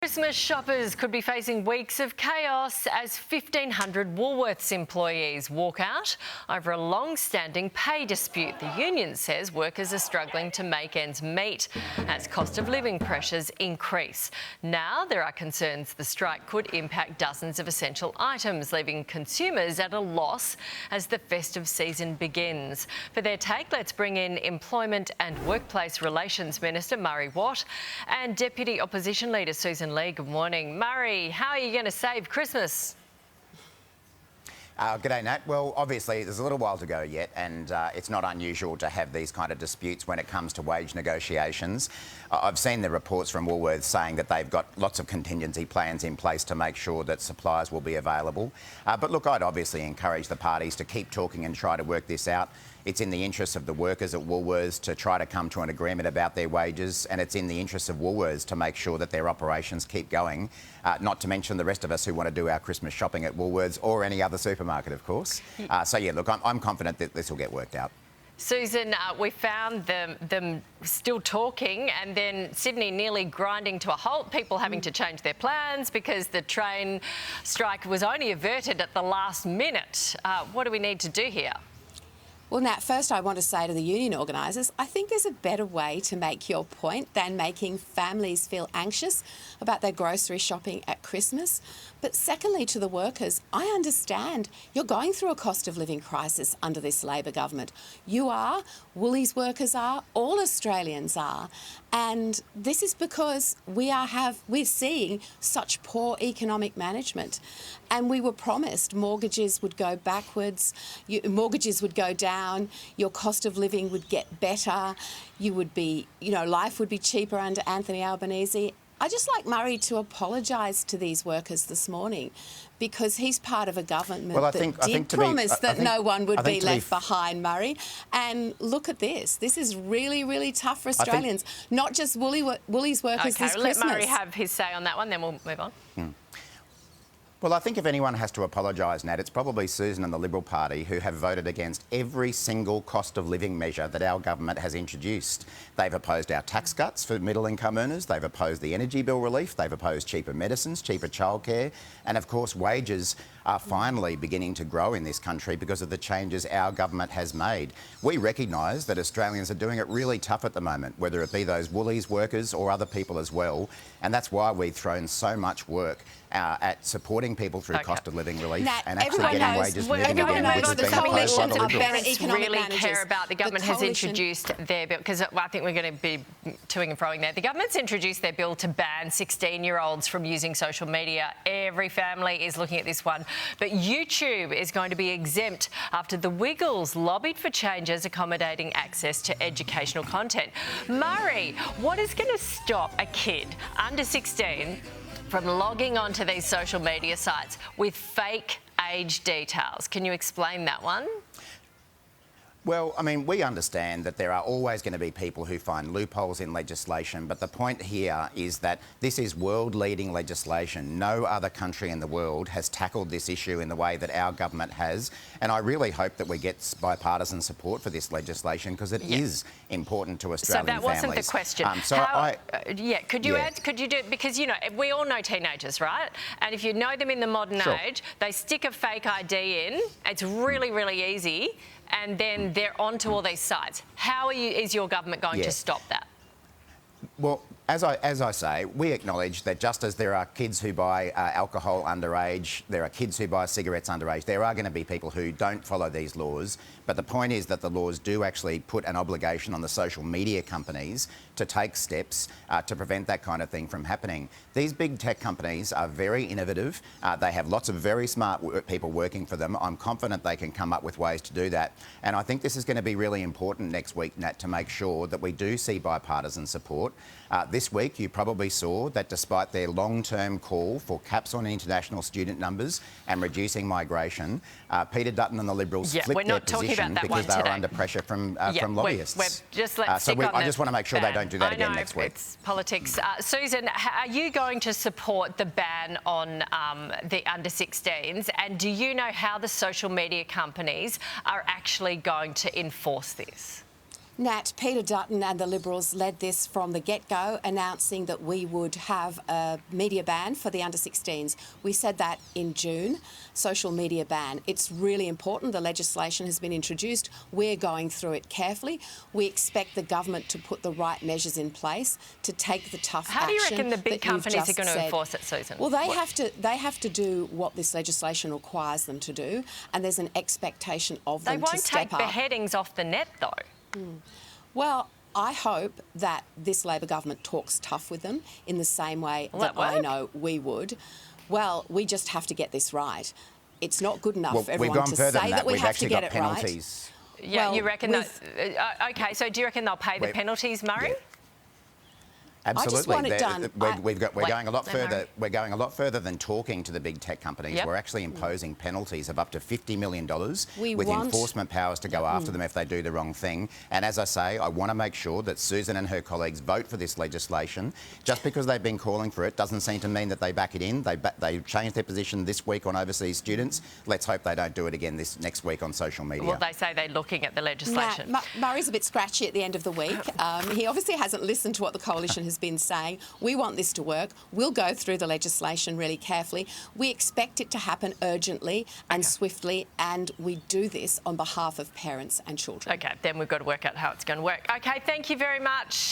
Christmas shoppers could be facing weeks of chaos as 1,500 Woolworths employees walk out over a long-standing pay dispute. The union says workers are struggling to make ends meet as cost of living pressures increase. Now there are concerns the strike could impact dozens of essential items, leaving consumers at a loss as the festive season begins. For their take, let's bring in Employment and Workplace Relations Minister Murray Watt and Deputy Opposition Leader Susan Lee. Good morning. Murray, how are you going to save Christmas? G'day, Nat. Well, obviously, there's a little while to go yet, and it's not unusual to have these kind of disputes when it comes to wage negotiations. I've seen the reports from Woolworths saying that they've got lots of contingency plans in place to make sure that supplies will be available. But look, I'd obviously encourage the parties to keep talking and try to work this out. It's in the interests of the workers at Woolworths to try to come to an agreement about their wages, and it's in the interests of Woolworths to make sure that their operations keep going, not to mention the rest of us who want to do our Christmas shopping at Woolworths or any other supermarket, of course. So, yeah, look, I'm confident that this will get worked out. Susan, we found them still talking and then Sydney nearly grinding to a halt, people having to change their plans because the train strike was only averted at the last minute. What do we need to do here? Well, Nat, first I want to say to the union organisers, I think there's a better way to make your point than making families feel anxious about their grocery shopping at Christmas. But secondly, to the workers, I understand you're going through a cost of living crisis under this Labor government. You are, Woolies workers are, all Australians are. And this is because we're seeing such poor economic management. And we were promised mortgages would go backwards, mortgages would go down, your cost of living would get better, you would be, life would be cheaper under Anthony Albanese. I'd just like Murray to apologise to these workers this morning because he's part of a government that did promise that no one would be left behind, Murray. And look at this. This is really, really tough for Australians, not just Woolies workers this Christmas. Let Murray have his say on that one, then we'll move on. Well, I think if anyone has to apologise, Nat, it's probably Susan and the Liberal Party who have voted against every single cost of living measure that our government has introduced. They've opposed our tax cuts for middle income earners, they've opposed the energy bill relief, they've opposed cheaper medicines, cheaper childcare, and of course wages are finally beginning to grow in this country because of the changes our government has made. We recognise that Australians are doing it really tough at the moment, whether it be those Woolies workers or other people as well, and that's why we've thrown so much work at supporting people through cost of living relief and actually getting wages moving again, which has been opposed by the Liberals. Really care about the government has introduced their bill, because I think we're going to be toing and froing there. The government's introduced their bill to ban 16-year-olds from using social media. Every family is looking at this one. But YouTube is going to be exempt after the Wiggles lobbied for changes accommodating access to educational content. Murray, what is going to stop a kid under 16 from logging onto these social media sites with fake age details? Can you explain that one? Well, I mean, we understand that there are always going to be people who find loopholes in legislation, but the point here is that this is world-leading legislation. No other country in the world has tackled this issue in the way that our government has, and I really hope that we get bipartisan support for this legislation because it is important to Australian families. So that wasn't the question. Could you add? Could you do it? Because, we all know teenagers, right? And if you know them in the modern age, they stick a fake ID in. It's really, really easy. And then they're onto all these sites. How is your government going to stop that? Well, as I say, we acknowledge that just as there are kids who buy alcohol underage, there are kids who buy cigarettes underage, there are going to be people who don't follow these laws. But the point is that the laws do actually put an obligation on the social media companies to take steps to prevent that kind of thing from happening. These big tech companies are very innovative. They have lots of very smart people working for them. I'm confident they can come up with ways to do that. And I think this is going to be really important next week, Nat, to make sure that we do see bipartisan support. This week, you probably saw that despite their long-term call for caps on international student numbers and reducing migration, Peter Dutton and the Liberals flipped their position because they were under pressure from lobbyists. I just want to make sure they don't do that again next week. It's politics. Susan, are you going to support the ban on the under-16s? And do you know how the social media companies are actually going to enforce this? Nat, Peter Dutton and the Liberals led this from the get-go, announcing that we would have a media ban for the under-16s. We said that in June, social media ban. It's really important. The legislation has been introduced. We're going through it carefully. We expect the government to put the right measures in place to take the tough action. How do you reckon the big that you've companies are just going to said. enforce it, Susan? Well, they have to do what this legislation requires them to do, and there's an expectation of them to They step up. won't take beheadings off the net, though. Well, I hope that this Labor government talks tough with them in the same way that I know we would. Well, we just have to get this right. It's not good enough for everyone to say that we have to get it right. Yeah, Well, you reckon that... OK, so do you reckon they'll pay the penalties, Murray? Yeah. Absolutely. I just want it done. We're going a lot further. We're going a lot further than talking to the big tech companies. Yep. We're actually imposing penalties of up to $50 million with want enforcement powers to go after them if they do the wrong thing. And as I say, I want to make sure that Susan and her colleagues vote for this legislation. Just because they've been calling for it doesn't seem to mean that they back it in. They changed their position this week on overseas students. Let's hope they don't do it again this next week on social media. Well, they say they're looking at the legislation. Nah, Murray's a bit scratchy at the end of the week. He obviously hasn't listened to what the coalition has been saying. We want this to work. We'll go through the legislation really carefully. We expect it to happen urgently and swiftly, and we do this on behalf of parents and children. OK, then we've got to work out how it's going to work. OK, thank you very much.